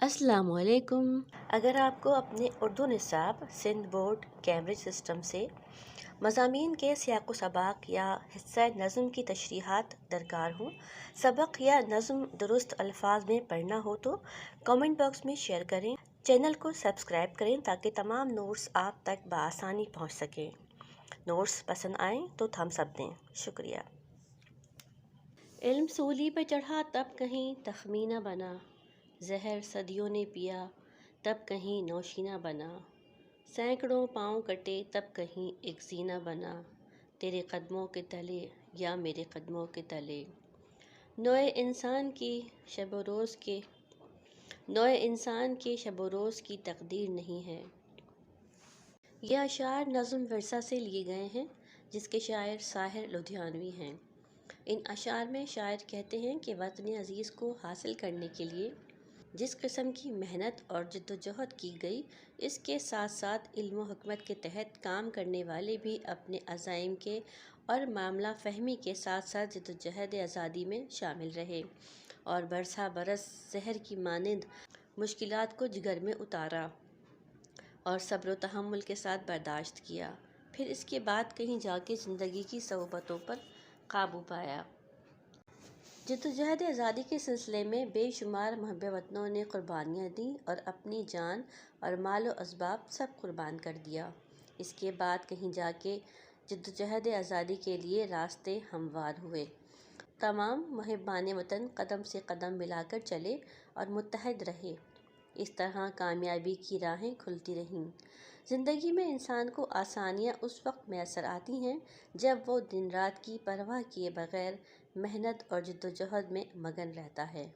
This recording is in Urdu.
السلام علیکم۔ اگر آپ کو اپنے اردو نصاب سندھ بورڈ کیمبرج سسٹم سے مضامین کے سیاق و سباق یا حصہ نظم کی تشریحات درکار ہوں، سبق یا نظم درست الفاظ میں پڑھنا ہو تو کامنٹ باکس میں شیئر کریں۔ چینل کو سبسکرائب کریں تاکہ تمام نوٹس آپ تک بآسانی پہنچ سکیں۔ نوٹس پسند آئیں تو تھمس اپ دیں۔ شکریہ۔ علم سولی پہ چڑھا تب کہیں تخمینہ بنا، زہر صدیوں نے پیا تب کہیں نوشینہ بنا، سینکڑوں پاؤں کٹے تب کہیں ایک سینہ بنا، تیرے قدموں کے تلے یا میرے قدموں کے تلے۔ نوع انسان کی شب و روز کی تقدیر نہیں ہے۔ یہ اشعار نظم ورثہ سے لیے گئے ہیں جس کے شاعر ساحر لدھیانوی ہیں۔ ان اشعار میں شاعر کہتے ہیں کہ وطن عزیز کو حاصل کرنے کے لیے جس قسم کی محنت اور جدوجہد کی گئی، اس کے ساتھ ساتھ علم و حکمت کے تحت کام کرنے والے بھی اپنے عزائم کے اور معاملہ فہمی کے ساتھ ساتھ جدوجہد آزادی میں شامل رہے اور برسا برس زہر کی مانند مشکلات کو جگر میں اتارا اور صبر و تحمل کے ساتھ برداشت کیا، پھر اس کے بعد کہیں جا کے زندگی کی صعوبتوں پر قابو پایا۔ جدوجہد آزادی کے سلسلے میں بے شمار محب وطنوں نے قربانیاں دیں اور اپنی جان اور مال و اسباب سب قربان کر دیا۔ اس کے بعد کہیں جا کے جدوجہد آزادی کے لیے راستے ہموار ہوئے۔ تمام محبان وطن قدم سے قدم ملا کر چلے اور متحد رہے۔ اس طرح کامیابی کی راہیں کھلتی رہیں۔ زندگی میں انسان کو آسانیاں اس وقت میسر آتی ہیں جب وہ دن رات کی پرواہ کیے بغیر محنت اور جدوجہد میں مگن رہتا ہے۔